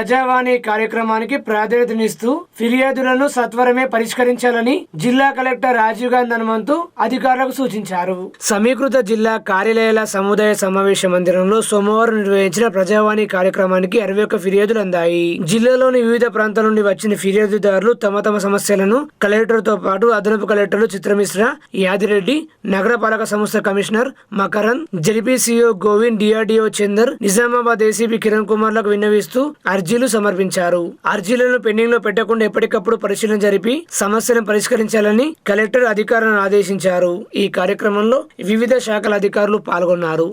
ప్రజావాణి కార్యక్రమానికి ప్రాధాన్యతనిస్తూ ఫిర్యాదులను సత్వరమే పరిష్కరించాలని జిల్లా కలెక్టర్ రాజీవ్ గాంధీ హనుమంతు అధికారులకు సూచించారు. సమీకృత జిల్లా కార్యాలయాల సముదాయ సమావేశ మందిరంలో సోమవారం నిర్వహించిన ప్రజావాణి కార్యక్రమానికి 61 ఫిర్యాదులు అందాయి. జిల్లాలోని వివిధ ప్రాంతాల నుండి వచ్చిన ఫిర్యాదుదారులు తమ సమస్యలను కలెక్టర్ తో పాటు అదనపు కలెక్టర్లు చిత్రమిశ్రా, యాదిరెడ్డి, నగరపాలక సంస్థ commissioner Makaran, ZPCEO Govind, DRDO Chander, Nizamabad ACP Kiran Kumar లకు విన్నవిస్తూ అర్జీలు సమర్పించారు. అర్జీలను పెండింగ్ లో పెట్టకుండా ఎప్పటికప్పుడు పరిశీలన జరిపి సమస్యలను పరిష్కరించాలని కలెక్టర్ అధికారులను ఆదేశించారు. ఈ కార్యక్రమంలో వివిధ శాఖల అధికారులు పాల్గొన్నారు.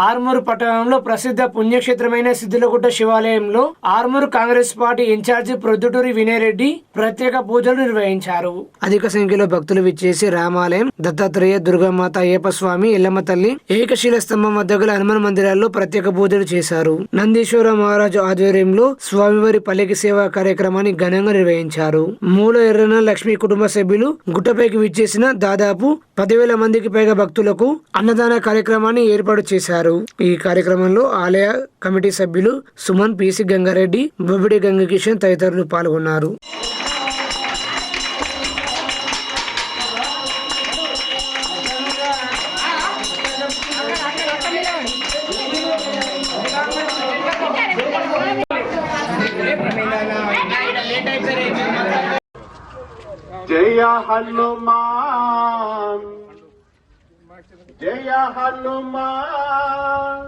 ఆర్మూరు పట్టణంలో ప్రసిద్ధ పుణ్యక్షేత్రమైన సిద్దులగుట్ట శివాలయంలో ఆర్మూరు కాంగ్రెస్ పార్టీ ఇన్ఛార్జి ప్రొద్దుటూరి వినయరెడ్డి ప్రత్యేక పూజలు నిర్వహించారు. అధిక సంఖ్యలో భక్తులు విచ్చేసి రామాలయం, దత్తాత్రేయ, దుర్గామాత, అయ్యప్ప స్వామి, ఎల్లమ్మ తల్లి, ఏకశిల స్తంభం వద్ద గల హనుమాన్ మందిరాల్లో ప్రత్యేక పూజలు చేశారు. నందీశ్వర మహారాజు ఆధ్వర్యంలో స్వామివారి పల్లకి సేవా కార్యక్రమాన్ని ఘనంగా నిర్వహించారు. మూల ఎర్రన లక్ష్మి కుటుంబ సభ్యులు గుట్టపైకి విచ్చేసిన దాదాపు 10,000 మందికి పైగా భక్తులకు అన్నదాన కార్యక్రమాన్ని ఏర్పాటు చేశారు. ఈ కార్యక్రమంలో ఆలయ కమిటీ సభ్యులు సుమన్, పిసి గంగారెడ్డి, బొబ్బిడి గంగకిషన్ తదితరులు పాల్గొన్నారు. జయ హనుమాన్, జయ హనుమాన్.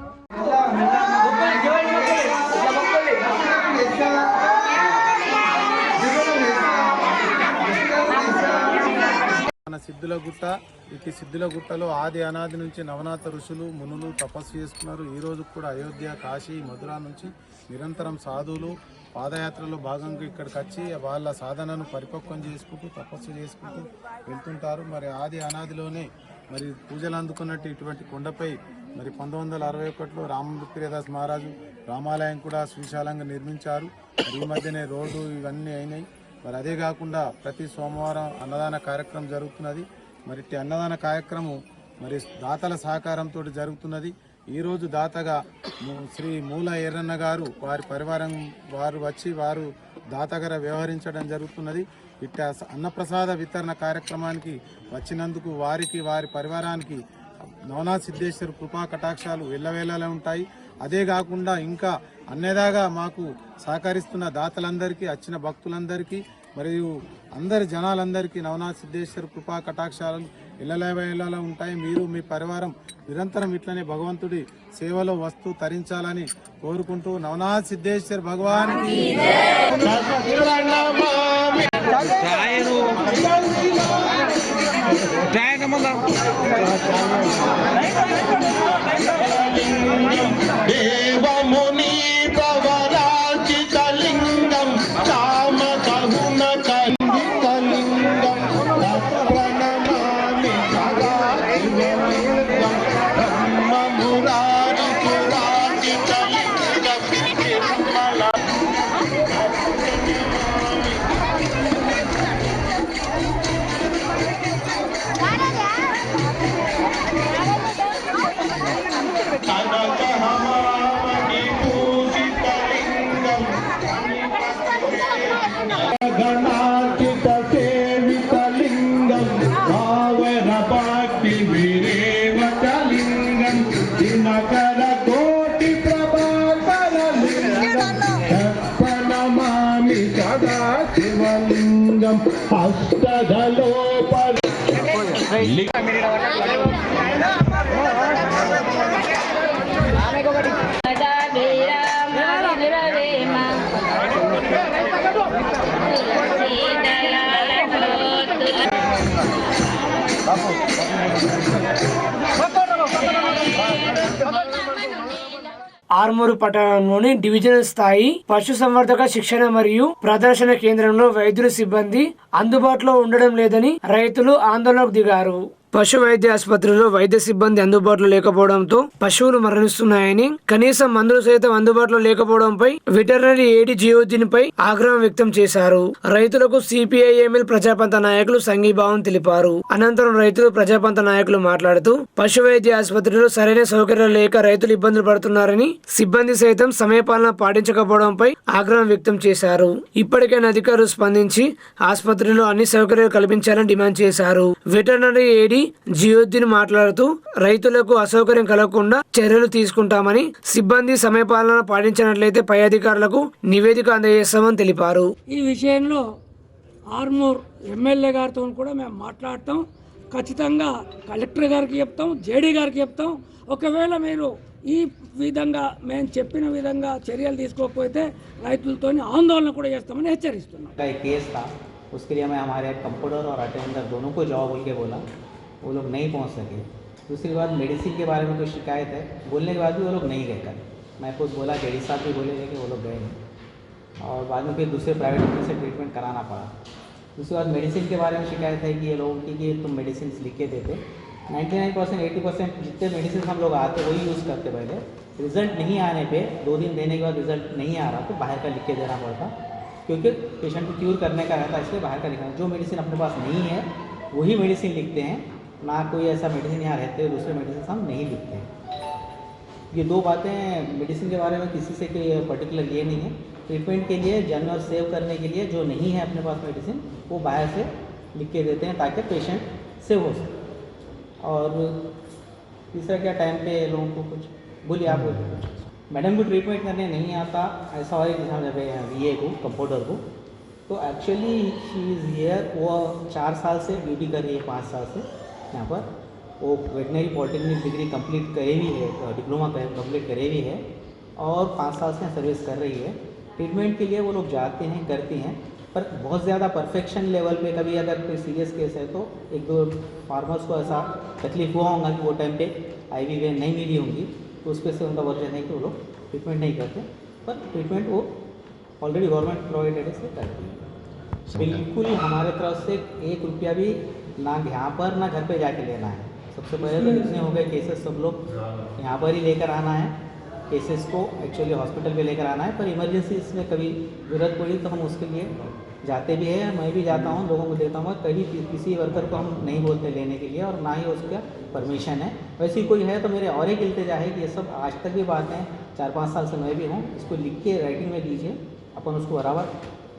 మన సిద్దులగుట్ట, ఇటు సిద్దులగుట్టలో ఆది అనాది నుంచి నవనాథ ఋషులు, మునులు తపస్సు చేసుకున్నారు. ఈ రోజు కూడా అయోధ్య, కాశీ, మధుర నుంచి నిరంతరం సాధువులు పాదయాత్రలో భాగంగా ఇక్కడికి వచ్చి వాళ్ళ సాధనను పరిపక్వం చేసుకుంటూ తపస్సు చేసుకుంటూ వెళ్తుంటారు. మరి ఆది అనాదిలోనే మరి పూజలు అందుకున్నట్టు ఇటువంటి కొండపై మరి 1961లో రామప్రియదాస్ మహారాజు రామాలయం కూడా సువిశాలంగా నిర్మించారు. ఈ మధ్యనే రోడ్డు ఇవన్నీ అయినాయి. మరి అదే కాకుండా ప్రతి సోమవారం అన్నదాన కార్యక్రమం జరుగుతున్నది. మరి అన్నదాన కార్యక్రమం మరి దాతల సహకారంతో జరుగుతున్నది. ఈరోజు దాతగా శ్రీ మూల ఎర్రన్న గారు, వారి పరివారం వారు వచ్చి వారు దాతగా వ్యవహరించడం జరుగుతున్నది. ఇట్లా అన్నప్రసాద వితరణ కార్యక్రమానికి వచ్చినందుకు వారికి వారి పరివారానికి నవనాథ్ సిద్ధేశ్వర్ కృపా కటాక్షాలు ఎల్లవేళలా ఉంటాయి. అదే కాకుండా ఇంకా అన్నేదాగా మాకు సహకరిస్తున్న దాతలందరికీ, వచ్చిన భక్తులందరికీ మరియు అందరి జనాలందరికీ నవనాథ్ సిద్ధేశ్వర్ కృపా కటాక్షాలు ఎల్లవేళలా ఉంటాయి. మీరు మీ పరివారం నిరంతరం ఇట్లనే భగవంతుడి సేవలో వస్తూ తరించాలని కోరుకుంటూ నవనాథ్ సిద్ధేశ్వర్ భగవానికి దేవముని ప్రవరాజితలింగం కామ కహున కలింగం ప్రణమామి సదాశివలింగం బ్రహ్మ మురారి పురాజితలింగం నిర్మల కనకహమామణి పూజితలింగం గణాచిత సేవితలింగం భావరపాటి విరేవకలింగం దినకర కోటి ప్రభాకరలింగం ప్రణమామి సదా శివలింగం హస్తదలోపరి ఆర్మూరు పట్టణంలోని డివిజనల్ స్థాయి పశుసంవర్ధక శిక్షణ మరియు ప్రదర్శన కేంద్రంలో వైద్యుల సిబ్బంది అందుబాటులో ఉండడం లేదని రైతులు ఆందోళనకు దిగారు. పశు వైద్య ఆసుపత్రిలో వైద్య సిబ్బంది అందుబాటులో లేకపోవడంతో పశువులు మరణిస్తున్నాయని, కనీసం మందులు సైతం అందుబాటులో లేకపోవడంపై వెటర్నరీ ఏడీ జియోజిన్పై ఆగ్రహం వ్యక్తం చేశారు. రైతులకు సిపిఐఎంఎల్ ప్రజాపంత నాయకులు సంఘీభావం తెలిపారు. అనంతరం రైతులు ప్రజాపంత నాయకులు మాట్లాడుతూ పశు వైద్య ఆసుపత్రిలో సరైన సౌకర్యాలు లేక రైతులు ఇబ్బందులు పడుతున్నారని, సిబ్బంది సైతం సమయపాలన పాటించకపోవడంపై ఆగ్రహం వ్యక్తం చేశారు. ఇప్పటికైనా అధికారులు స్పందించి ఆసుపత్రిలో అన్ని సౌకర్యాలు కల్పించాలని డిమాండ్ చేశారు. వెటర్నరీ ఏడీ జియోద్దీన్ మాట్లాడుతూ రైతులకు అసౌకర్యం కలగకుండా చర్యలు తీసుకుంటామని, సిబ్బంది సమయపాలన పాటించినట్లయితే పై అధికారులకు నివేదిక అందజేస్తామని తెలిపారు. ఈ విషయంలో ఆర్మూర్ ఎమ్మెల్యే గారితో కూడా మేము మాట్లాడతాం. ఖచ్చితంగా కలెక్టర్ గారికి చెప్తాం, జేడీ గారికి చెప్తాం. ఒకవేళ మీరు ఈ విధంగా మేము చెప్పిన విధంగా చర్యలు తీసుకోకపోతే రైతులతో ఆందోళన కూడా చేస్తామని హెచ్చరిస్తున్నాం. केस था उसके लिए मैं हमारे कंप्यूटर और अटेंडर दोनों को जाओ बोल के बोला, वो लोग नहीं पहुंच सके। दूसरी बात मेडिसिन के बारे में कोई शिकायत है, बोलने के बाद भी वो लोग नहीं गए। कल मैं खुद बोला, जेडी साहब भी बोले कि वो लोग गए नहीं, और बाद में फिर दूसरे प्राइवेट डॉक्टर से ट्रीटमेंट कराना पड़ा। दूसरी बात मेडिसिन के बारे में शिकायत है कि ये लोगों की कि तुम मेडिसिन लिख के देते, 99% 80% जितने मेडिसिन हम लोग आते वही यूज़ करते पहले। रिजल्ट नहीं आने पे 2 दिन देने के बाद रिजल्ट नहीं आ रहा तो बाहर का लिख के देना पड़ता, क्योंकि पेशेंट को क्यूर करने का रहता है, इसलिए बाहर का लिखना। जो मेडिसिन अपने पास नहीं है वही मेडिसिन लिखते हैं, ना कोई ऐसा मेडिसिन यहाँ रहते हुए दूसरे मेडिसिन हम नहीं लिखते हैं। ये दो बातें मेडिसिन के बारे में किसी से कोई पर्टिकुलर ये नहीं है। ट्रीटमेंट के लिए जानवर सेव करने के लिए जो नहीं है अपने पास मेडिसिन वो बाहर से लिख के देते हैं ताकि पेशेंट सेव हो सके। और तीसरा क्या, टाइम पे लोगों को कुछ बोलिए, आप बोलिए। मैडम को ट्रीटमेंट करने नहीं आता ऐसा और एक जब VA को कंपाउंडर को, तो एक्चुअली शी इज़ हियर। वो 4 साल से ड्यूटी कर रही है, 5 साल से यहाँ पर। वो वेटनरी पॉलिटेक्निक डिग्री कंप्लीट करे हुई है, डिप्लोमा कंप्लीट करे हुई है, और 5 साल से सर्विस कर रही है। ट्रीटमेंट के लिए वो लोग जाते हैं, करती हैं, पर बहुत ज़्यादा परफेक्शन लेवल पे कभी अगर कोई सीरियस केस है तो 1-2 फार्मर्स को ऐसा तकलीफ हुआ होगा कि वो टाइम पे IV वेन नहीं मिली होंगी, तो उस पर से उनका वर्जन है कि वो लोग ट्रीटमेंट नहीं करते, पर ट्रीटमेंट वो ऑलरेडी गवर्नमेंट प्रोवाइडेड से करती है। बिल्कुल हमारे तरफ से 1 रुपया भी ना यहाँ पर ना घर पे जाके लेना है। सबसे पहले तो जितने हो गए केसेस सब लोग यहाँ पर ही लेकर आना है, केसेस को एक्चुअली हॉस्पिटल पे लेकर आना है, पर इमरजेंसी इसमें कभी ज़रूरत पड़ी तो हम उसके लिए जाते भी हैं। मैं भी जाता हूँ, लोगों को देता हूँ। कभी किसी वर्कर को हम नहीं बोलते लेने के लिए, और ना ही उसका परमिशन है। वैसे कोई है तो मेरे और एक इल्तिजा है कि ये सब आज तक भी बात है, 4-5 साल से मैं भी हूँ, इसको लिख के राइटिंग में दीजिए, अपन उसको बराबर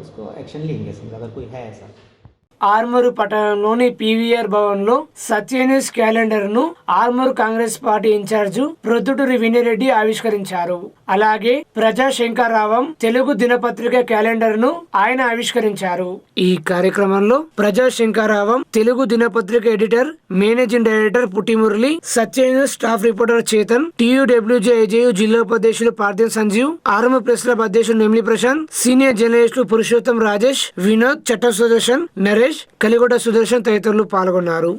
उसको एक्शन लेंगे समझ, अगर कोई है ऐसा। ఆర్మూరు పట్టణంలోని పీవీఆర్ భవన్ లో సత్యన్యూస్ క్యాలెండర్ ను ఆర్మూరు కాంగ్రెస్ పార్టీ ఇన్ఛార్జు ప్రొద్దుటూరి వినిరెడ్డి ఆవిష్కరించారు. అలాగే ప్రజా శంకర్రావం తెలుగు దినపత్రిక క్యాలెండర్ ను ఆయన ఆవిష్కరించారు. ఈ కార్యక్రమంలో ప్రజా శంకర్రావం తెలుగు దినపత్రిక editor, managing director Putti Murali, Satya News staff reporter Chetan, TUWJAJU జిల్లా ఉపాధ్యక్షులు పార్థివ్ సంజీవ్, ఆర్మూరు ప్రెస్ క్లబ్ అధ్యక్షులు నెమ్లి ప్రశాంత్, సీనియర్ జర్నలిస్టులు పురుషోత్తం రాజేష్, వినోద్, చట్ట సుదర్శన్, నరేష్, కలిగొడ సుదర్శన్ తదితరులు పాల్గొన్నారు.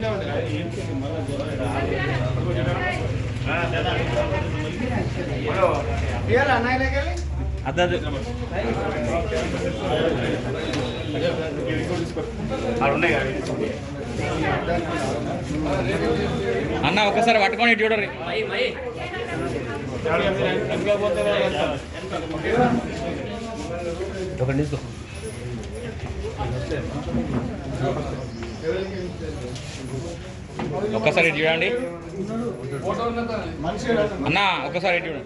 అన్న ఒకసారి పట్టుకొని చూడరు. ఒక్కసారి చూడండి అన్న, ఒక్కసారి చూడండి.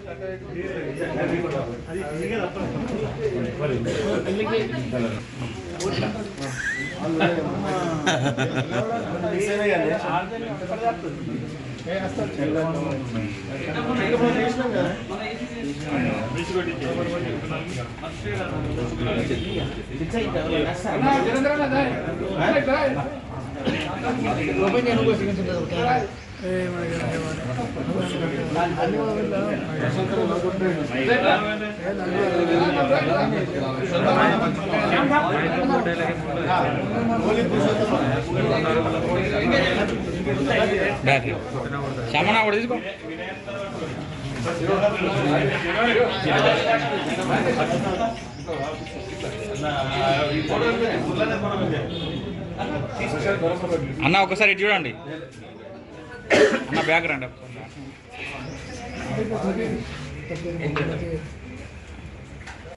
శ్యామనా కూడా తీసుకో. అన్న ఒకసారి ఇటు చూడండి అన్న, బ్యాక్ రండి.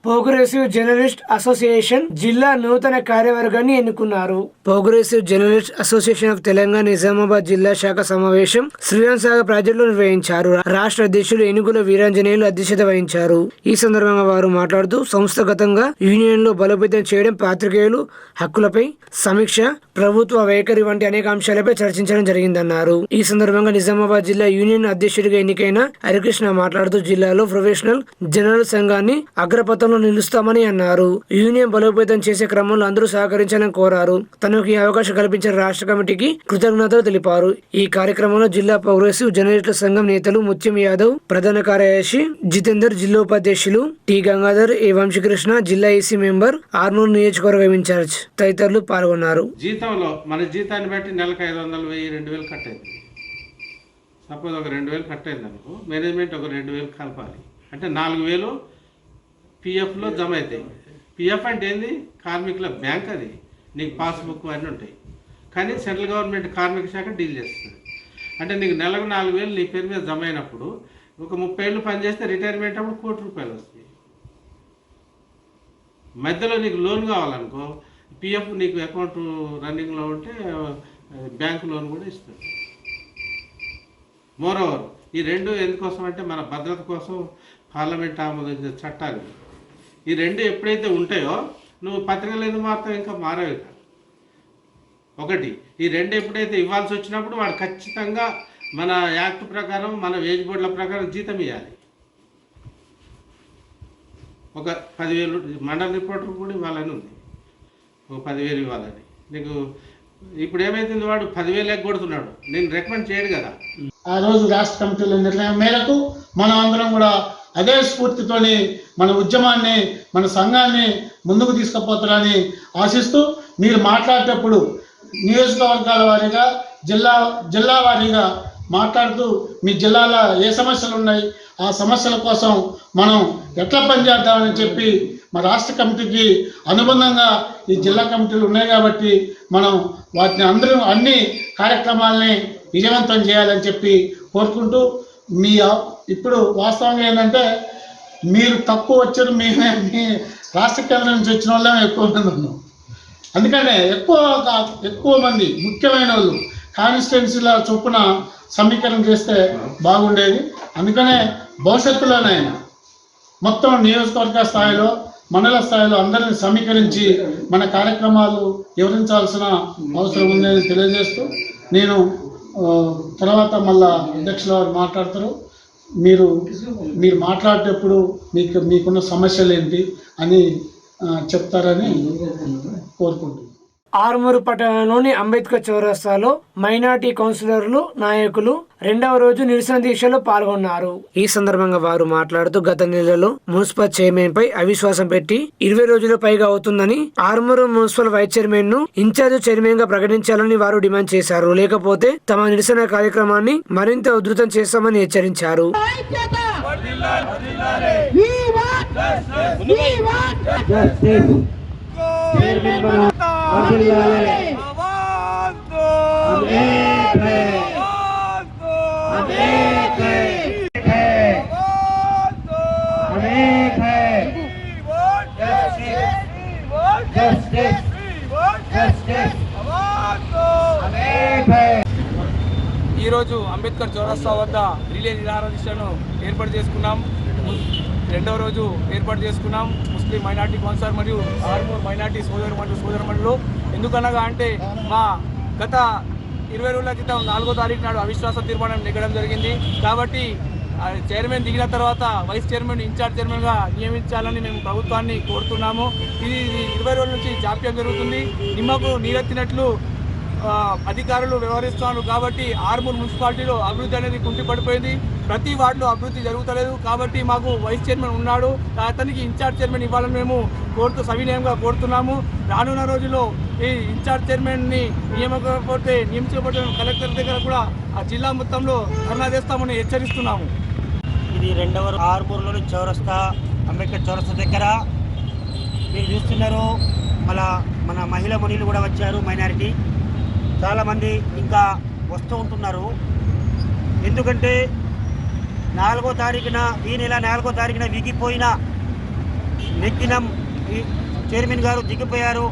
ప్రోగ్రెసివ్ జర్నలిస్ట్ అసోసియేషన్ జిల్లా నూతన కార్యవర్గాన్ని ఎన్నుకున్నారు. Progressive journalist association of Telangana Nizamabad జిల్లా శాఖ సమావేశం శ్రీరామ్ సాగర్ ప్రాజెక్టులో నిర్వహించారు. రాష్ట్ర అధ్యక్షులు ఏనుగుల వీరాంజనేయులు అధ్యక్షత వహించారు. ఈ సందర్భంగా వారు మాట్లాడుతూ సంస్థాగతంగా యూనియన్ లో బలోపేతం చేయడం, పాత్రికేయులు హక్కులపై సమీక్ష, ప్రభుత్వ వైఖరి వంటి అనేక అంశాలపై చర్చించడం జరిగిందన్నారు. ఈ సందర్భంగా నిజామాబాద్ జిల్లా యూనియన్ అధ్యక్షుడిగా ఎన్నికైన హరికృష్ణ మాట్లాడుతూ జిల్లాలో ప్రొఫెషనల్ జర్నల్ సంఘాన్ని అగ్రపథంలో నిలుస్తామని అన్నారు. యూనియన్ బలోపేతం చేసే క్రమంలో అందరూ సహకరించాలని కోరారు. తనకు ఈ అవకాశం కల్పించిన రాష్ట్ర కమిటీకి కృతజ్ఞతలు తెలిపారు. ఈ కార్యక్రమంలో జిల్లా ప్రోగ్రెసివ్ జర్నలిస్టుల సంఘం నేతలు ముత్యం యాదవ్, ప్రధాన కార్యదర్శి జితేందర్, జిల్లా ఉపాధ్యక్షులు టి గంగాధర్, ఏ వంశీకృష్ణ, జిల్లా ఈసీ మెంబర్, ఆర్మూరు నియోజకవర్గం ఇన్ఛార్జ్ తదితరులు పాల్గొన్నారు. జీతంలో మన జీతాన్ని బట్టి నెలకు 500, 1000, 2000 కట్టేది. సపోజ్ ఒక 2000 కట్టేది అనుకో, మేనేజ్మెంట్ ఒక 2000 కలపాలి అంటే 4000 పిఎఫ్లో జమ అవుతాయి. పిఎఫ్ అంటే ఏంది? కార్మికుల బ్యాంక్. అది నీకు పాస్బుక్ అన్నీ ఉంటాయి. కానీ సెంట్రల్ గవర్నమెంట్ కార్మిక శాఖ డీల్ చేస్తుంది. అంటే నీకు నెలకు 4000 నీ పేరు మీద జమ అయినప్పుడు ఒక 30 ఏళ్ళు పనిచేస్తే రిటైర్మెంట్ అప్పుడు ₹1,00,00,000 వస్తాయి. మధ్యలో నీకు లోన్ కావాలనుకో, పిఎఫ్ నీకు అకౌంట్ రన్నింగ్లో ఉంటే బ్యాంక్ లోన్ కూడా ఇస్తుంది. మోరోవర్ ఈ రెండు ఎందుకోసం అంటే మన భద్రత కోసం పార్లమెంట్ ఆమోదించిన చట్టాలు. ఈ రెండు ఎప్పుడైతే ఉంటాయో నువ్వు పత్రికలు ఎందుకు మారుతావు? ఇంకా మారవి. ఒకటి, ఈ రెండు ఎప్పుడైతే ఇవ్వాల్సి వచ్చినప్పుడు వాడు ఖచ్చితంగా మన యాక్ట్ ప్రకారం, మన వేజ్ బోర్డుల ప్రకారం జీతం ఇవ్వాలి. ఒక 10,000 మండల రిపోర్టర్ కూడా ఇవ్వాలని ఉంది. ఒక 10,000 ఇవ్వాలని. నీకు ఇప్పుడు ఏమైతుంది? వాడు 10,000 ఎగ్గొడుతున్నాడు. నేను రికమెండ్ చేయడు కదా. ఆ రోజు రాష్ట్ర కమిటీల నిర్ణయం మేరకు మనం అందరం కూడా అదే స్ఫూర్తితోని మన ఉద్యమాన్ని, మన సంఘాన్ని ముందుకు తీసుకుపోతారని ఆశిస్తూ, మీరు మాట్లాడేటప్పుడు నియోజకవర్గాల వారీగా, జిల్లా వారీగా మాట్లాడుతూ మీ జిల్లాలో ఏ సమస్యలు ఉన్నాయి, ఆ సమస్యల కోసం మనం ఎట్లా పనిచేద్దామని చెప్పి మా రాష్ట్ర కమిటీకి అనుబంధంగా ఈ జిల్లా కమిటీలు ఉన్నాయి కాబట్టి మనం వాటిని అన్ని కార్యక్రమాలని విజయవంతం చేయాలని చెప్పి కోరుకుంటూ, ఇప్పుడు వాస్తవంగా ఏంటంటే మీరు తక్కువ వచ్చారు, మీ రాష్ట్ర కేంద్రం నుంచి వచ్చిన వాళ్ళే ఎక్కువ మంది ఉన్నాం. అందుకనే ఎక్కువ మంది ముఖ్యమైన వాళ్ళు కాన్స్టిట్యున్సీల చొప్పున సమీకరణ చేస్తే బాగుండేది. అందుకనే భవిష్యత్తులోనైనా మొత్తం నియోజకవర్గ స్థాయిలో మండల స్థాయిలో అందరిని సమీకరించి మన కార్యక్రమాలు వివరించాల్సిన అవసరం ఉందని తెలియజేస్తూ నేను తర్వాత మళ్ళా అధ్యక్షుల వారు మాట్లాడతారు. మీరు మాట్లాడేటప్పుడు మీకున్న సమస్యలు ఏంటి అని చెప్తారని కోరుకుంటున్నాను. ఆర్మూరు పట్టణంలోని అంబేద్కర్ చౌరస్తాలో మైనార్టీ కౌన్సిలర్లు నాయకులు 2వ రోజు నిరసన దీక్షలో పాల్గొన్నారు. ఈ సందర్భంగా వారు మాట్లాడుతూ గత నెలలో మున్సిపల్ చైర్మన్ పై అవిశ్వాసం పెట్టి 20 రోజుల పైగా అవుతుందని ఆర్మూరు మున్సిపల్ వైస్ చైర్మన్ ను ఇన్ఛార్జ్ చైర్మన్ గా ప్రకటించాలని వారు డిమాండ్ చేశారు. లేకపోతే తమ నిరసన కార్యక్రమాన్ని మరింత ఉధృతం చేస్తామని హెచ్చరించారు. ఈరోజు అంబేద్కర్ చౌరస్తా వద్ద రిలే నిరాహారదీక్షను ఏర్పాటు చేసుకున్నాం. 2వ రోజు ఏర్పాటు చేసుకున్నాం. ముస్లిం మైనార్టీ కౌన్సిలర్ మరియు ఆర్మూర్ మైనార్టీ సోదరమణులు ఎందుకనగా అంటే మా గత 20 రోజుల క్రితం 4వ తారీఖు నాడు అవిశ్వాస తీర్మానం నెగ్గడం జరిగింది. కాబట్టి చైర్మన్ దిగిన తర్వాత వైస్ చైర్మన్ ఇన్ఛార్జ్ చైర్మన్గా నియమించాలని మేము ప్రభుత్వాన్ని కోరుతున్నాము. ఇది 20 రోజుల నుంచి జాప్యం జరుగుతుంది. నిమ్మకు నీరెత్తినట్లు అధికారులు వ్యవహరిస్తున్నారు. కాబట్టి ఆర్మూర్ మున్సిపాలిటీలో అభివృద్ధి అనేది కుంటిపడిపోయింది. ప్రతి వార్డులో అభివృద్ధి జరుగుతలేదు. కాబట్టి మాకు వైస్ చైర్మన్ ఉన్నాడు, అతనికి ఇన్ఛార్జ్ చైర్మన్ ఇవ్వాలని మేము సవినయంగా కోరుతున్నాము. రానున్న రోజుల్లో ఈ ఇన్ఛార్జ్ చైర్మన్ని నియమించకపోతే కలెక్టర్ దగ్గర కూడా ఆ జిల్లా మొత్తంలో ధర్నా చేస్తామని హెచ్చరిస్తున్నాము. ఇది 2వ ఆర్మూర్లోని చౌరస్తా అంబేద్కర్ చౌరస్తా దగ్గర మీరు చూస్తున్నారు. మన మహిళా మణులు కూడా వచ్చారు. మైనారిటీ చాలామంది ఇంకా వస్తూ ఉంటున్నారు. ఎందుకంటే 4వ తారీఖున ఈ నెల 4వ తారీఖున విగిపోయిన నెగ్గినం చైర్మన్ గారు దిగిపోయారు.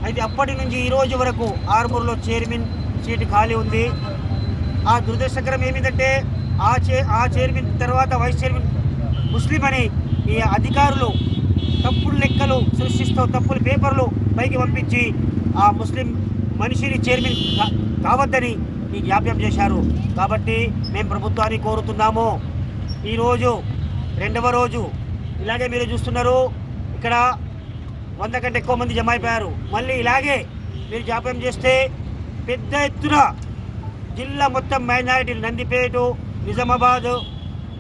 అయితే అప్పటి నుంచి ఈ రోజు వరకు ఆర్మూర్లో చైర్మన్ సీటు ఖాళీ ఉంది. ఆ దురదృష్టకరం ఏమిటంటే ఆ చైర్మన్ తర్వాత వైస్ చైర్మన్ ముస్లిం అని ఈ అధికారులు తప్పుడు లెక్కలు సృష్టిస్తూ తప్పుడు పేపర్లు పైకి పంపించి ఆ ముస్లిం మనిషిని చైర్మన్ కావద్దని ఈ జాప్యం చేశారు. కాబట్టి మేము ప్రభుత్వాన్ని కోరుతున్నాము. ఈరోజు 2వ రోజు ఇలాగే మీరు చూస్తున్నారు. ఇక్కడ 100 కంటే ఎక్కువ మంది జమ అయిపోయారు. మళ్ళీ ఇలాగే మీరు జాప్యం చేస్తే పెద్ద ఎత్తున జిల్లా మొత్తం మైనారిటీలు నందిపేట, నిజామాబాద్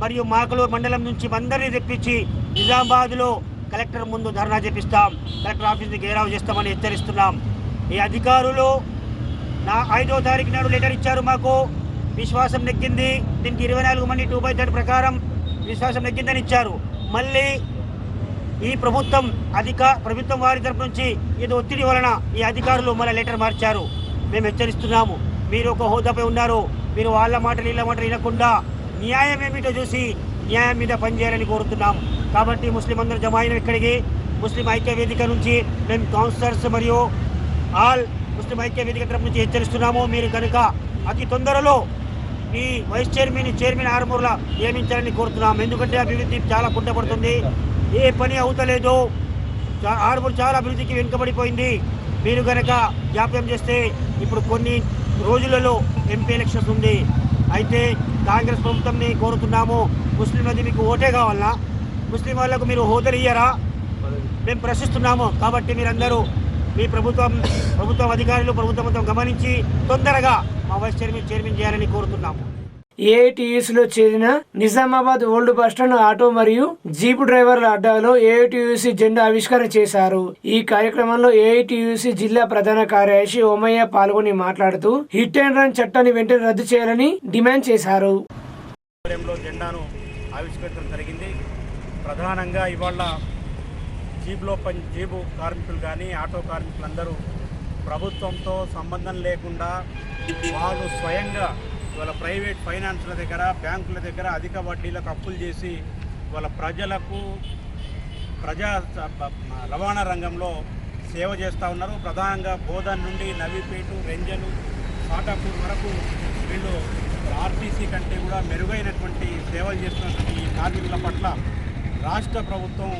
మరియు మాకలూరు మండలం నుంచి అందరినీ తెప్పించి నిజామాబాద్లో కలెక్టర్ ముందు ధర్నా చేపిస్తాం. కలెక్టర్ ఆఫీస్ని గేరావు చేస్తామని హెచ్చరిస్తున్నాం. ఈ అధికారులు 5వ తారీఖు నాడు లెటర్ ఇచ్చారు. మాకు విశ్వాసం నెగ్గింది. దీనికి 24 మంది 2/3 ప్రకారం విశ్వాసం నెగ్గిందని ఇచ్చారు. మళ్ళీ ఈ ప్రభుత్వం వారి తరపు నుంచి ఏదో ఒత్తిడి వలన ఈ అధికారులు మళ్ళీ లెటర్ మార్చారు. మేము హెచ్చరిస్తున్నాము. మీరు ఒక హోదాపై ఉన్నారు. మీరు వాళ్ళ మాటలు వీళ్ళ మాటలు వినకుండా న్యాయం ఏమిటో చూసి న్యాయం మీద పనిచేయాలని కోరుతున్నాం. కాబట్టి ముస్లిం అందరూ జమ అయిన ఇక్కడికి ముస్లిం ఐక్య వేదిక నుంచి మేము కౌన్సిలర్స్ మరియు ఆల్ ముస్లిం ఐక్య వేదిక తరపు నుంచి హెచ్చరిస్తున్నాము. మీరు కనుక అతి తొందరలో ఈ వైస్ చైర్మన్ ఆర్మూర్లా నియమించాలని కోరుతున్నాం. ఎందుకంటే అభివృద్ధి చాలా కుంటపడుతుంది. ఏ పని అవుతలేదు. ఆర్మూర్ చాలా అభివృద్ధికి వెనుకబడిపోయింది. మీరు కనుక జాప్యం చేస్తే ఇప్పుడు కొన్ని రోజులలో ఎంపీ ఎలక్షన్స్ ఉంది. అయితే కాంగ్రెస్ ప్రభుత్వాన్ని కోరుతున్నాము. ముస్లింలది మీకు ఓటే కావాలన్నా? ముస్లిం వాళ్ళకు మీరు హోదాలు ఇయ్యరా? మేము ప్రశ్నిస్తున్నాము. కాబట్టి మీరందరూ మీ ప్రభుత్వం అధికారులు ప్రభుత్వం గమనించి తొందరగా మా వైస్ చైర్మన్ చేయాలని కోరుతున్నాము. ఏఐటీయూసీలో చేరిన నిజామాబాద్ ఓల్డ్ బస్టాండ్ ఆటో మరియు జీపు డ్రైవర్ల అడ్డాలో ఏఐటీయూసీ జెండా ఆవిష్కరణ చేశారు. ఈ కార్యక్రమంలో ఏఐటీయూసీ జిల్లా ప్రధాన కార్యదర్శి ఓమయ్య పాల్గొని మాట్లాడుతూ హిట్ అండ్ రన్ చట్టాన్ని వెంటనే రద్దు చేయాలని డిమాండ్ చేశారు. జెండాను ఆవిష్కరించడం జరిగింది. ప్రధానంగా ఇవాళ జీబు కార్మికులు కానీ ఆటో కార్మికులందరూ ప్రభుత్వంతో సంబంధం లేకుండా వాళ్ళు స్వయంగా వాళ్ళ ప్రైవేట్ ఫైనాన్స్ల దగ్గర బ్యాంకుల దగ్గర అధిక వడ్డీలకు అప్పులు చేసి వాళ్ళ ప్రజలకు రవాణా రంగంలో సేవ చేస్తూ ఉన్నారు. ప్రధానంగా బోధన్ నుండి నవీపేట, రెంజలు, సాటాపూర్ వరకు వీళ్ళు ఆర్టీసీ కంటే కూడా మెరుగైనటువంటి సేవలు చేస్తున్నటువంటి ఈ కార్మికుల పట్ల రాష్ట్ర ప్రభుత్వం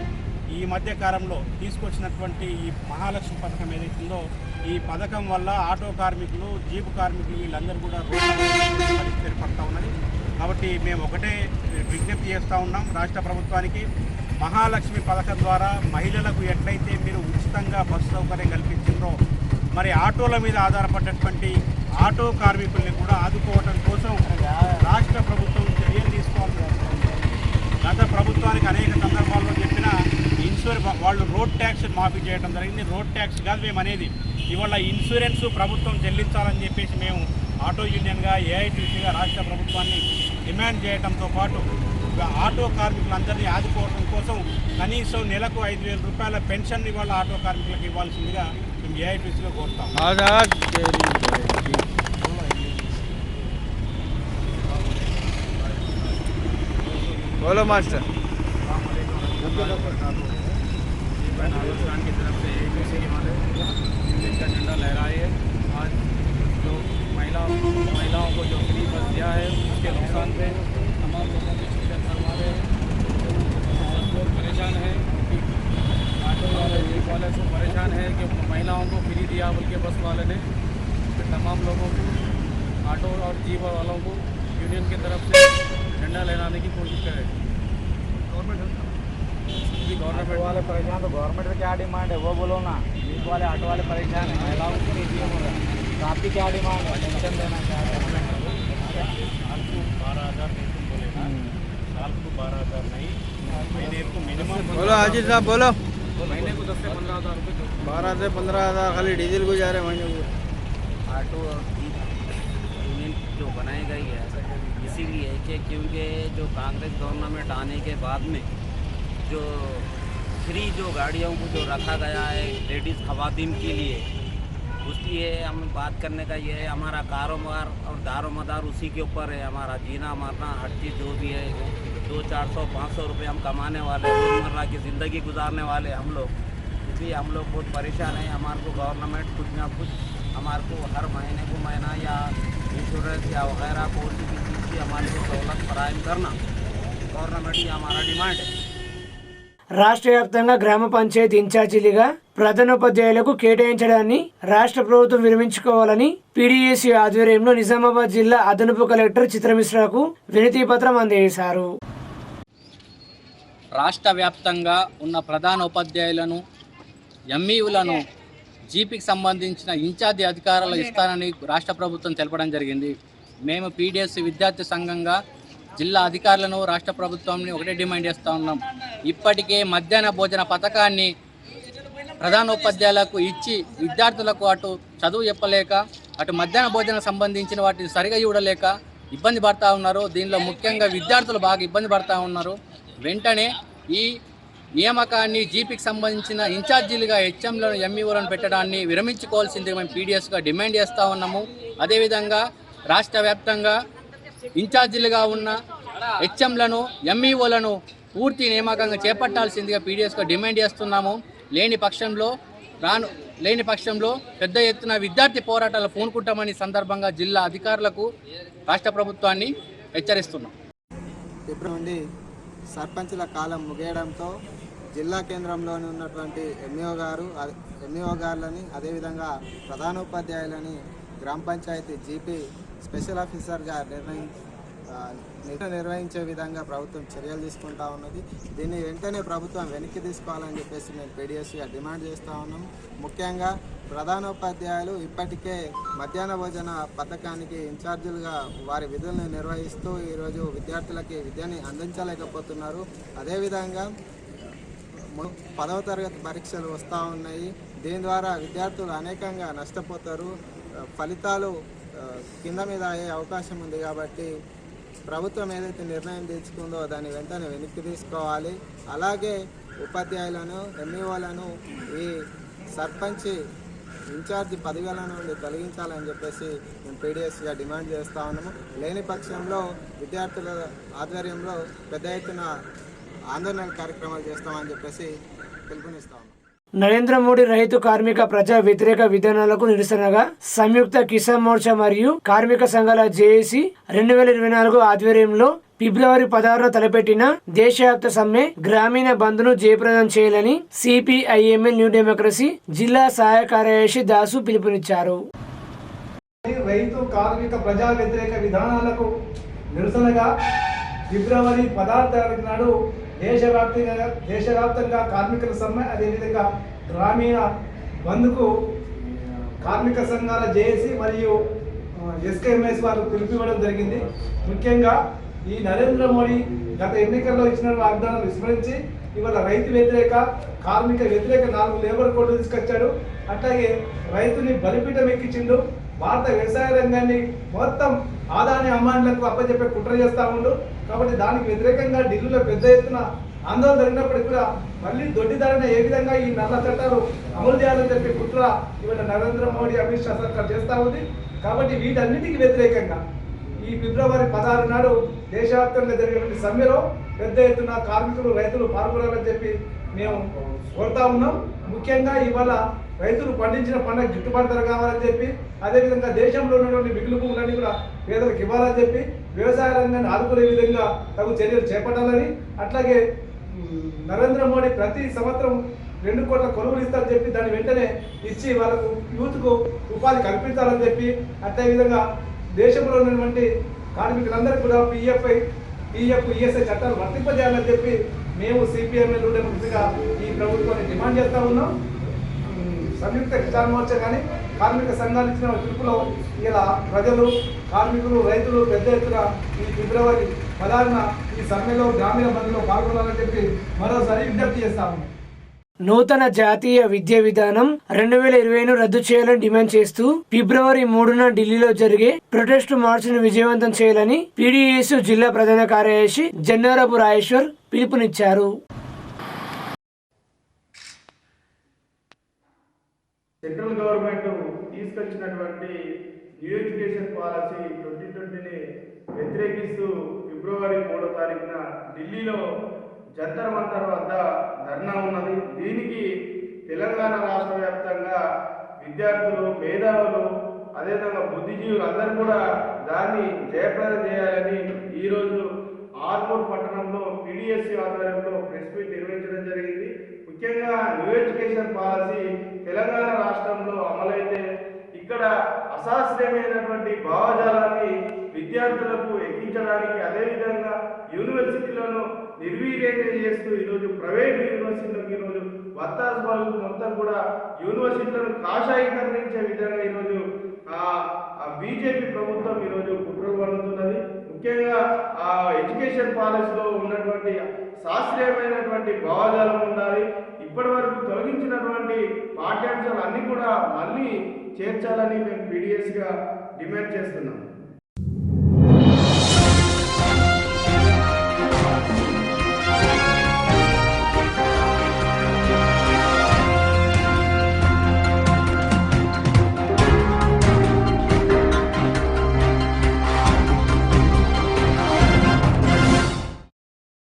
ఈ మధ్య కాలంలో తీసుకొచ్చినటువంటి ఈ మహాలక్ష్మి పథకం ఏదైతుందో ఈ పథకం వల్ల ఆటో కార్మికులు, జీపు కార్మికులు వీళ్ళందరూ కూడా రోడ్ల పరిస్థితి ఏర్పడతా ఉన్నది. కాబట్టి మేము ఒకటే విజ్ఞప్తి చేస్తూ ఉన్నాం రాష్ట్ర ప్రభుత్వానికి, మహాలక్ష్మి పథకం ద్వారా మహిళలకు ఎట్లయితే మీరు ఉచితంగా బస్సు సౌకర్యం కల్పించిందో మరి ఆటోల మీద ఆధారపడ్డటువంటి ఆటో కార్మికుల్ని కూడా ఆదుకోవడం కోసం రాష్ట్ర ప్రభుత్వం చర్యలు తీసుకోవాల్సి వస్తుంది. గత ప్రభుత్వానికి అనేక సందర్భాల్లో చెప్పిన వాళ్ళు రోడ్ ట్యాక్స్ మాఫీ చేయడం జరిగింది. రోడ్ ట్యాక్స్ కాదు మేము అనేది, ఇవాళ ఇన్సూరెన్స్ ప్రభుత్వం చెల్లించాలని చెప్పేసి మేము ఆటో యూనియన్గా, ఏఐటీసీగా రాష్ట్ర ప్రభుత్వాన్ని డిమాండ్ చేయడంతో పాటు ఆటో కార్మికులందరినీ ఆదుకోవడం కోసం కనీసం నెలకు 5,000 రూపాయల పెన్షన్ ఇవాళ ఆటో కార్మికులకు ఇవ్వాల్సిందిగా మేము ఏఐటీసీలో కోరుతాం. बोलो मास्टर। की तरफ से AITC के वाले का झंडा लहराए है। आज जो महिलाओं को जो फ्री बस दिया है उसके नुकसान पे तमाम लोगों के चिंतन फरमा रहे हैं। लोग परेशान हैं कि ऑटो वाले, जीप वाले सब परेशान है कि महिलाओं को फ्री दिया बोल के बस वाले ने। तमाम लोगों को, ऑटो और जीप वालों को यूनियन की तरफ से झंडा लहराने की कोशिश करें। गवर्नमेंट वाले परेशान, तो गवर्नमेंट में क्या डिमांड है वो बोलो ना। जीप वाले, ऑटो वाले परेशान है, महिलाओं को नहीं दिए बोल रहे। तो आपकी क्या डिमांड है? पेंशन देना क्या है? साल को 12,000 नहीं, तुम बोले ना, साल को 12,000 नहीं, महीने को मिनिमम बोलो हाजी साहब बोलो। महीने को 10 से 15,000 रुपये, 12 से 15,000 खाली डीजल को जा रहे महीने को। ऑटो और जीप यूनियन जो बनाई गई है इसीलिए कि क्योंकि जो कांग्रेस गवर्नमेंट आने के बाद में जो फ्री जो गाड़ियों को जो रखा गया है लेडीज़ खवातीन के लिए, उसकी ये हमें बात करने का ये है, हमारा कारोबार और दारोमदार उसी के ऊपर है। हमारा जीना मरना हर चीज़ जो भी है, 200-400-500 रुपये हम कमाने वाले, रोज़मर्रा की ज़िंदगी गुजारने वाले हम लोग, इसलिए हम लोग बहुत परेशान हैं। हमारे को गवर्नमेंट कुछ ना कुछ हमारे को हर महीने को महीना या इंश्योरेंस या वगैरह कोई भी चीज़ की हमारे को सहूलत फराहम करना गवर्नमेंट की हमारा डिमांड है। రాష్ట్ర వ్యాప్తంగా గ్రామ పంచాయతీ ఇన్ఛార్జీలుగా ప్రధానోపాధ్యాయులకు కేటాయించడాన్ని రాష్ట్ర ప్రభుత్వం విరమించుకోవాలని పీడీఎస్సీ ఆధ్వర్యంలో నిజామాబాద్ జిల్లా అదనపు కలెక్టర్ చిత్రమిశ్రాకు వినతి పత్రం అందజేశారు. రాష్ట్ర వ్యాప్తంగా ఉన్న ప్రధాన ఉపాధ్యాయులను, ఎంఈలను జీపీకి సంబంధించిన ఇన్ఛార్జి అధికారులు ఇస్తానని రాష్ట్ర ప్రభుత్వం తెలపడం జరిగింది. మేము పీడీఎస్సీ విద్యార్థి సంఘంగా జిల్లా అధికారులను, రాష్ట్ర ప్రభుత్వాన్ని ఒకటే డిమాండ్ చేస్తూ ఉన్నాం. ఇప్పటికే మధ్యాహ్న భోజన పథకాన్ని ప్రధానోపాధ్యాయులకు ఇచ్చి విద్యార్థులకు అటు చదువు చెప్పలేక, అటు మధ్యాహ్న భోజనం సంబంధించిన వాటిని సరిగా చూడలేక ఇబ్బంది పడుతూ ఉన్నారు. దీనిలో ముఖ్యంగా విద్యార్థులు బాగా ఇబ్బంది పడుతూ ఉన్నారు. వెంటనే ఈ నియామకాన్ని జీపీకి సంబంధించిన ఇన్ఛార్జీలుగా హెచ్ఎంలను, ఎంఈఓలను పెట్టడాన్ని విరమించుకోవాల్సిందిగా మేము పీడీఎస్గా డిమాండ్ చేస్తూ ఉన్నాము. అదేవిధంగా రాష్ట్ర వ్యాప్తంగా ఇన్ఛార్జీలుగా ఉన్న హెచ్ఎంలను, ఎంఈఓలను పూర్తి నియామకంగా చేపట్టాల్సిందిగా పీడీఎస్గా డిమాండ్ చేస్తున్నాము. లేని పక్షంలో పెద్ద ఎత్తున విద్యార్థి పోరాటాలు పూనుకుంటామని సందర్భంగా జిల్లా అధికారులకు, రాష్ట్ర ప్రభుత్వాన్ని హెచ్చరిస్తున్నాం. ఫిబ్రవరి నుండి సర్పంచుల కాలం ముగియడంతో జిల్లా కేంద్రంలోని ఉన్నటువంటి ఎంఈఓ గారులని, అదేవిధంగా ప్రధానోపాధ్యాయులని గ్రామ పంచాయతీ జీపీ స్పెషల్ ఆఫీసర్గా నిర్వహించే విధంగా ప్రభుత్వం చర్యలు తీసుకుంటా ఉన్నది. దీన్ని వెంటనే ప్రభుత్వం వెనక్కి తీసుకోవాలని చెప్పేసి మేము పీడీఎస్సీగా డిమాండ్ చేస్తూ ఉన్నాం. ముఖ్యంగా ప్రధానోపాధ్యాయులు ఇప్పటికే మధ్యాహ్న భోజన పథకానికి ఇన్ఛార్జీలుగా వారి విధులను నిర్వహిస్తూ ఈరోజు విద్యార్థులకి విద్యని అందించలేకపోతున్నారు. అదేవిధంగా 10వ తరగతి పరీక్షలు వస్తూ ఉన్నాయి. దీని ద్వారా విద్యార్థులు అనేకంగా నష్టపోతారు. ఫలితాలు కింద మీద అయ్యే అవకాశం ఉంది. కాబట్టి ప్రభుత్వం ఏదైతే నిర్ణయం తీసుకుందో దాన్ని వెంటనే వెనక్కి తీసుకోవాలి. అలాగే ఉపాధ్యాయులను, ఎంఈఓలను ఈ సర్పంచ్ ఇన్ఛార్జి పదవుల నుండి తొలగించాలని చెప్పేసి మేము పీడీఎస్గా డిమాండ్ చేస్తూ ఉన్నాము. లేని పక్షంలో విద్యార్థుల ఆధ్వర్యంలో పెద్ద ఎత్తున ఆందోళన కార్యక్రమాలు చేస్తామని చెప్పేసి పిలుపునిస్తాము. నరేంద్ర మోడీ రైతు, కార్మిక, ప్రజా వ్యతిరేక విధానాలకు నిరసనగా సంయుక్త కిసాన్ మోర్చా మరియు కార్మిక సంఘాల జేఏసీ 2024 ఆధ్వర్యంలో ఫిబ్రవరి 16న తలపెట్టిన దేశవ్యాప్త సమ్మె గ్రామీణ బంద్ను జయప్రదం చేయాలని సిపిఐఎంఎల్ న్యూ డెమోక్రసీ జిల్లా సహాయ కార్యదర్శి దాసు పిలుపునిచ్చారు. రైతు కార్మిక ప్రజా వ్యతిరేక విధానాలకు నిరసనగా ఫిబ్రవరి 16వ తారీఖు నాడు దేశవ్యాప్తంగా కార్మికుల సమ్మె, అదేవిధంగా గ్రామీణ బంద్కు కార్మిక సంఘాల జేఏసీ మరియు ఎస్కేఎంఎస్ వారు పిలుపునివ్వడం జరిగింది. ముఖ్యంగా ఈ నరేంద్ర మోడీ గత ఎన్నికల్లో ఇచ్చిన వాగ్దానాలు విస్మరించి ఇవాళ రైతు వ్యతిరేక కార్మిక వ్యతిరేక 4 లేబర్ కోడ్లు తీసుకొచ్చాడు. అట్లాగే రైతుని బలిపీఠం ఎక్కించిండు. భారత వ్యవసాయ రంగాన్ని మొత్తం ఆదాని అమ్మాయిలకు అప్పచెప్పే కుట్ర చేస్తూ ఉండు. కాబట్టి దానికి వ్యతిరేకంగా ఢిల్లీలో పెద్ద ఎత్తున ఆందోళన జరిగినప్పటికీ కూడా మళ్ళీ దొడ్డిదారిన ఏ విధంగా ఈ నల్ల చట్టాలు అమలు చేయాలని చెప్పి కుట్ర ఇవాళ నరేంద్ర మోడీ అమిత్ షా సర్కార్ చేస్తూ ఉంది. కాబట్టి వీటన్నిటికీ వ్యతిరేకంగా ఈ ఫిబ్రవరి 16 నాడు దేశవ్యాప్తంగా జరిగినటువంటి సమ్మెలో పెద్ద ఎత్తున కార్మికులు రైతులు పాల్గొనాలని చెప్పి మేము కోరుతా ఉన్నాం. ముఖ్యంగా ఇవాళ రైతులు పండించిన పంట గిట్టుబాటు ధర కావాలని చెప్పి, అదేవిధంగా దేశంలో ఉన్నటువంటి మిగులు భూములన్నీ కూడా పేదలకు ఇవ్వాలని చెప్పి, వ్యవసాయ రంగాన్ని ఆదుకునే విధంగా తగు చర్యలు చేపట్టాలని, అట్లాగే నరేంద్ర మోడీ ప్రతి సంవత్సరం 2 కోట్ల కొలువులు ఇస్తారని చెప్పి దాన్ని వెంటనే ఇచ్చి వాళ్ళకు యూత్కు ఉపాధి కల్పించాలని చెప్పి, అదేవిధంగా దేశంలో ఉన్నటువంటి కార్మికులందరికీ కూడా పిఎఫ్, ఈఎస్ఐ చట్టాలు వర్తింపజేయాలని చెప్పి మేము సిపిఎంఎల్ డెమోక్రసీగా ఈ ప్రభుత్వాన్ని డిమాండ్ చేస్తూ ఉన్నాం. సంయుక్త కిసాన్ మోర్చా కానీ కార్మిక సంఘాలు ఇచ్చిన పిలుపులో ఇలా ప్రజలు, కార్మికులు, రైతులు పెద్ద ఎత్తున ఈ ఫిబ్రవరి 16న ఈ సమ్మెలో గ్రామీణ బంద్లో పాల్గొనాలని చెప్పి మరోసారి విజ్ఞప్తి చేస్తాము. నూతన జాతీయ విద్యా విధానం 2020ను రద్దు చేయాలని డిమాండ్ చేస్తూ ఫిబ్రవరి 3న ఢిల్లీలో జరిగే ప్రొటెస్ట్ మార్చ్ను విజయవంతం చేయాలని పీడీఎస్ జిల్లా ప్రధాన కార్యదర్శి జన్నారపు రాజేశ్వర్ పిలుపునిచ్చారు. సెంట్రల్ గవర్నమెంట్ తీసుకొచ్చినటువంటి న్యూ ఎడ్యుకేషన్ పాలసీ 2020ని వ్యతిరేకిస్తూ ఫిబ్రవరి 3వ తారీఖున ఢిల్లీలో జంతర్ మంతర్ వద్ద ధర్నా ఉన్నది. దీనికి తెలంగాణ రాష్ట్ర వ్యాప్తంగా విద్యార్థులు, మేధావులు, అదేవిధంగా బుద్ధిజీవులు అందరూ కూడా దాన్ని జయప్రదం చేయాలని ఈరోజు ఆర్మూర్ పట్టణంలో పీడీఎస్సీ ఆధ్వర్యంలో ప్రెస్ మీట్ నిర్వహించడం జరిగింది. ముఖ్యంగా న్యూ ఎడ్యుకేషన్ పాలసీ తెలంగాణ రాష్ట్రంలో అమలైతే ఇక్కడ అశాస్త్రీయమైనటువంటి భావజాలాన్ని విద్యార్థులకు ఎక్కించడానికి, అదేవిధంగా యూనివర్సిటీలను నిర్వీర్యం చేస్తూ ఈరోజు ప్రైవేట్ యూనివర్సిటీలకు ఈరోజు వత్తాసు పలుకు మొత్తం కూడా యూనివర్సిటీలను కాషాయీకరించే విధంగా ఈరోజు బీజేపీ ప్రభుత్వం ఈరోజు కుట్రలు పడుతున్నది. ముఖ్యంగా ఆ ఎడ్యుకేషన్ పాలసీలో ఉన్నటువంటి శాస్త్రీయమైనటువంటి భావజాలం ఉండాలి. ఇప్పటి వరకు తొలగించినటువంటి పాఠ్యాంశాలు అన్నీ కూడా మళ్ళీ చేర్చాలని మేము పీడీఎస్గా డిమాండ్ చేస్తున్నాం.